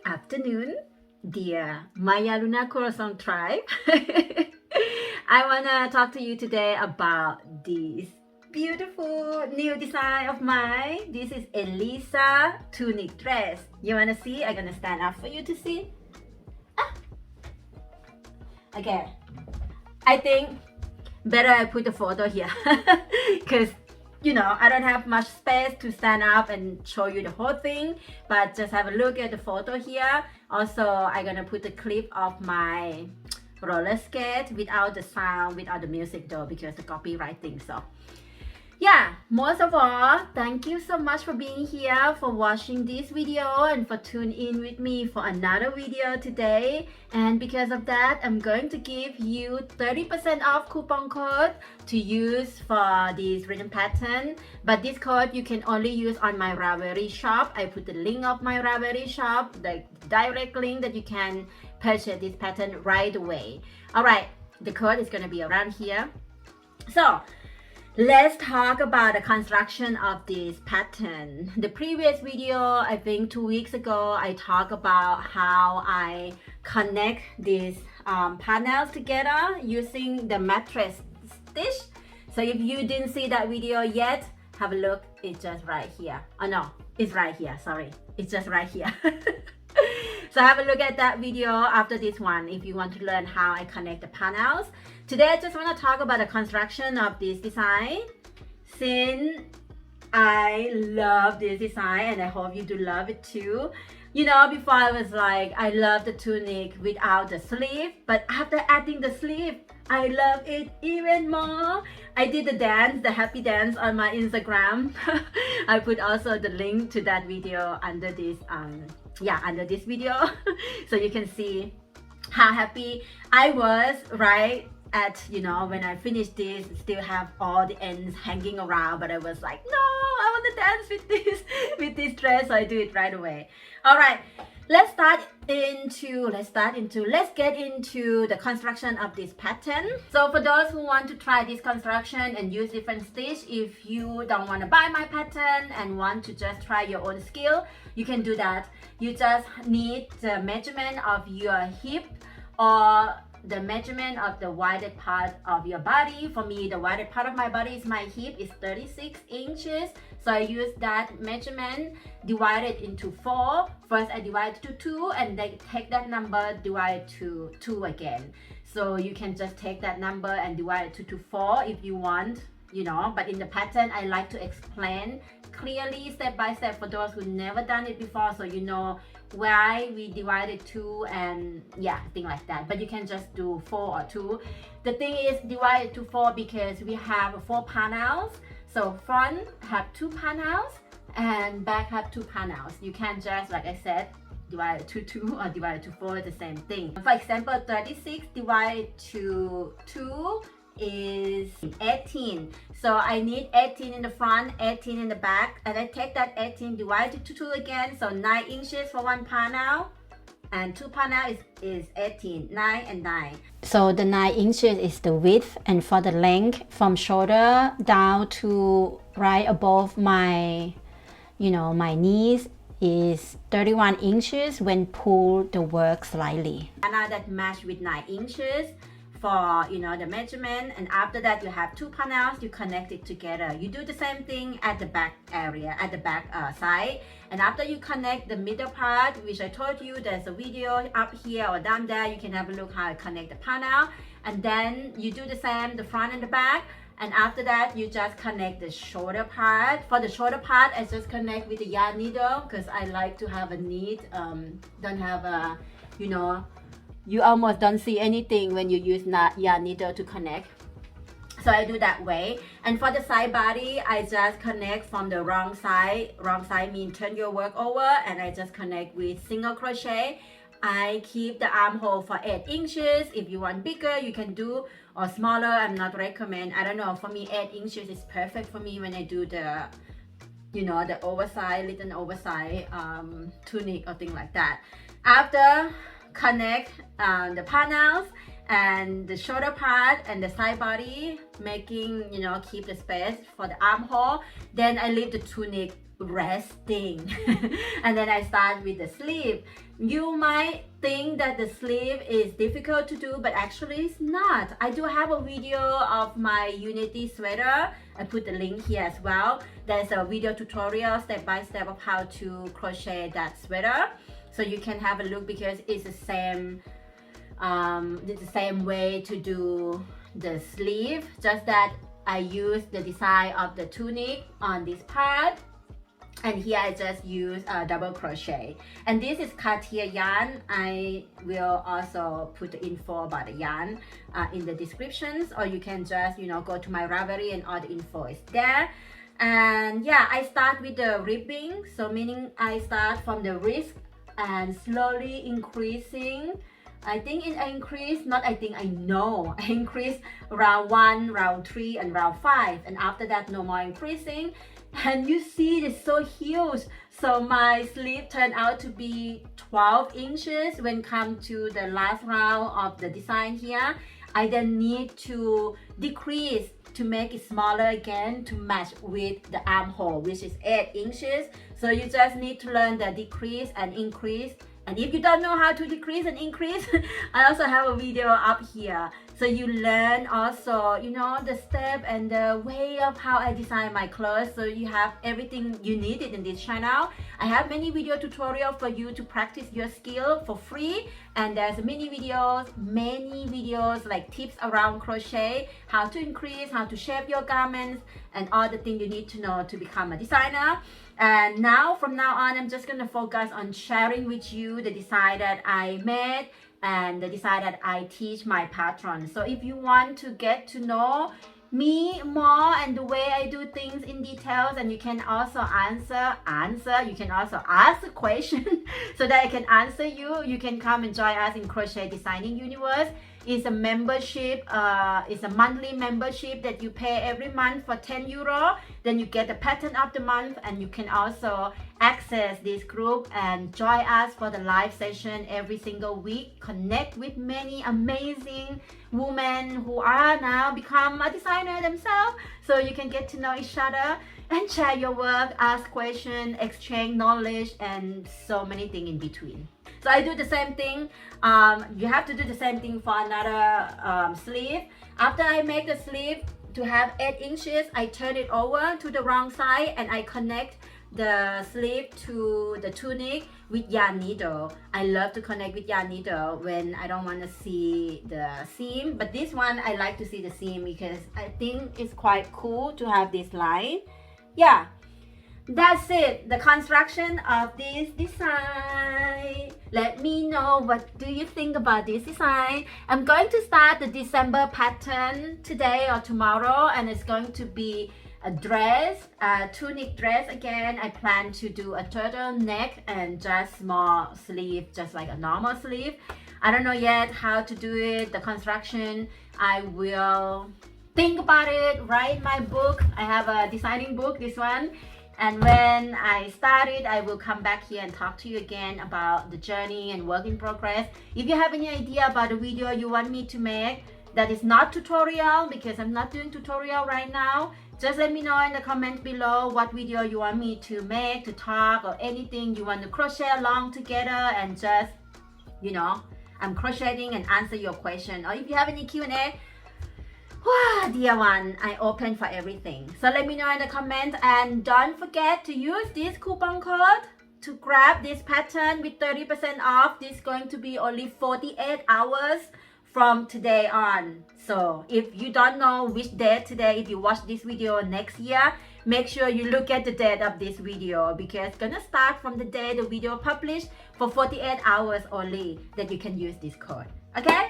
afternoon, dear Maya Luna Corazon tribe. I want to talk to you today about this beautiful new design of mine. This is Elisa tunic dress. You want to see? I'm going to stand up for you to see. Okay. I think better I put the photo here because I don't have much space to stand up and show you the whole thing, but just have a look at the photo here. Also, I'm gonna put the clip of my roller skate without the sound, without the music though, because the copyright thing. So yeah, most of all, thank you so much for being here, for watching this video, and for tuning in with me for another video today. And because of that, I'm going to give you 30% off coupon code to use for this rhythm pattern. But this code you can only use on my Ravelry shop. I put the link of my Ravelry shop, the direct link that you can purchase this pattern right away. All right, the code is going to be around here. So let's talk about the construction of this pattern. The previous video, I think 2 weeks ago, I talked about how I connect these panels together using the mattress stitch. So if you didn't see that video yet, have a look. It's just right here. Oh no, it's right here. Sorry, it's just right here. So have a look at that video after this one if you want to learn how I connect the panels. Today I just want to talk about the construction of this design, since I love this design and I hope you do love it too. Before I was like, I love the tunic without the sleeve, but after adding the sleeve, I love it even more. I did the dance, the happy dance on my Instagram. I put also the link to that video under this under this video so you can see how happy I was right at when I finished this. Still have all the ends hanging around, but I was like, no, I want to dance with this dress, so I do it right away. All right, let's get into the construction of this pattern. So for those who want to try this construction and use different stitch, if you don't want to buy my pattern and want to just try your own skill, you can do that. You just need the measurement of your hip or the measurement of the widest part of your body. For me, the widest part of my body is my hip, is 36 inches. So I use that measurement, divide it into 4. First I divide it to 2 and then take that number, divide it to 2 again. So you can just take that number and divide it to 4 if you want, but in the pattern I like to explain clearly step by step for those who never done it before, so you know why we divided 2 and thing like that. But you can just do 4 or 2. The thing is divided to 4 because we have 4 panels. So front have 2 panels and back have 2 panels. You can just, like I said, divide it to 2 or divide it to 4, the same thing. For example, 36 divided to 2 is 18. So I need 18 in the front, 18 in the back, and I take that 18 divided to 2 again. So 9 inches for 1 panel, and 2 panel is 18, 9 and 9. So the 9 inches is the width, and for the length from shoulder down to right above my my knees is 31 inches when pull the work slightly. And now that match with 9 inches for the measurement, and after that you have 2 panels, you connect it together. You do the same thing at the back area, at the back side, and after you connect the middle part, which I told you there's a video up here or down there, you can have a look how I connect the panel, and then you do the same, the front and the back. And after that you just connect the shoulder part. For the shoulder part, I just connect with the yarn needle because I like to have a neat, don't have a you almost don't see anything when you use yarn needle to connect. So I do that way. And for the side body, I just connect from the wrong side. Wrong side means turn your work over, and I just connect with single crochet. I keep the armhole for 8 inches. If you want bigger, you can do, or smaller, I'm not recommend. I don't know, for me 8 inches is perfect for me when I do the the oversized, little oversized tunic or thing like that. After connect the panels and the shoulder part and the side body, making keep the space for the armhole, then I leave the tunic resting. And then I start with the sleeve. You might think that the sleeve is difficult to do, but actually it's not. I do have a video of my Unity sweater. I put the link here as well. There's a video tutorial step by step of how to crochet that sweater, so you can have a look, because it's the same way to do the sleeve, just that I use the design of the tunic on this part, and here I just use double crochet. And this is Cartier yarn. I will also put the info about the yarn in the descriptions, or you can just go to my Ravelry and all the info is there. And yeah, I start with the ribbing, so meaning I start from the wrist and slowly increasing. I know I increase round 1, round 3, and round 5, and after that no more increasing. And you see it's so huge. So my sleeve turned out to be 12 inches when come to the last round of the design here. I then need to decrease to make it smaller again to match with the armhole, which is 8 inches. So you just need to learn the decrease and increase. And if you don't know how to decrease and increase, I also have a video up here. So you learn also, the step and the way of how I design my clothes. So you have everything you needed in this channel. I have many video tutorials for you to practice your skill for free. And there's many videos like tips around crochet, how to increase, how to shape your garments, and all the things you need to know to become a designer. And now, from now on, I'm just going to focus on sharing with you the design that I made and the design that I teach my patrons. So if you want to get to know me more and the way I do things in details, and you can also you can also ask a question so that I can answer you. You can come and join us in Crochet Designing Universe. It's a membership, it's a monthly membership that you pay every month for 10 euro. Then you get the pattern of the month, and you can also access this group and join us for the live session every single week. Connect with many amazing women who are now become a designer themselves, so you can get to know each other and share your work, ask questions, exchange knowledge, and so many things in between. So I do the same thing. You have to do the same thing for another sleeve. After I make the sleeve to have 8 inches, I turn it over to the wrong side and I connect the sleeve to the tunic with yarn needle. I love to connect with yarn needle when I don't want to see the seam, but this one I like to see the seam because I think it's quite cool to have this line. Yeah, that's it, the construction of this design. Let me know, what do you think about this design? I'm going to start the December pattern today or tomorrow, and it's going to be a dress, a tunic dress again. I plan to do a turtleneck and just small sleeve, just like a normal sleeve. I don't know yet how to do it, the construction. I will think about it, write my book. I have a designing book, this one. And when I start it, I will come back here and talk to you again about the journey and work in progress. If you have any idea about a video you want me to make that is not tutorial, because I'm not doing tutorial right now, just let me know in the comment below what video you want me to make, to talk, or anything you want to crochet along together and just, I'm crocheting and answer your question. Or if you have any Q&A, dear one, I open for everything. So let me know in the comments, and don't forget to use this coupon code to grab this pattern with 30% off. This is going to be only 48 hours from today on. So if you don't know which date today, if you watch this video next year, make sure you look at the date of this video, because it's gonna start from the day the video published for 48 hours only that you can use this code. Okay?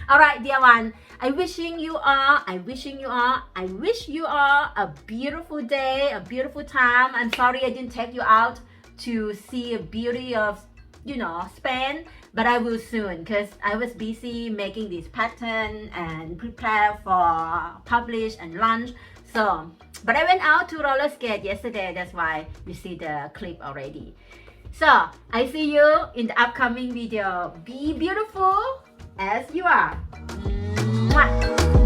Alright, dear one, I wish you all a beautiful day, a beautiful time. I'm sorry I didn't take you out to see a beauty of, Spain, but I will soon, because I was busy making this pattern and prepare for publish and launch. So, but I went out to roller skate yesterday, that's why you see the clip already. So, I see you in the upcoming video. Be beautiful as you are. Mwah.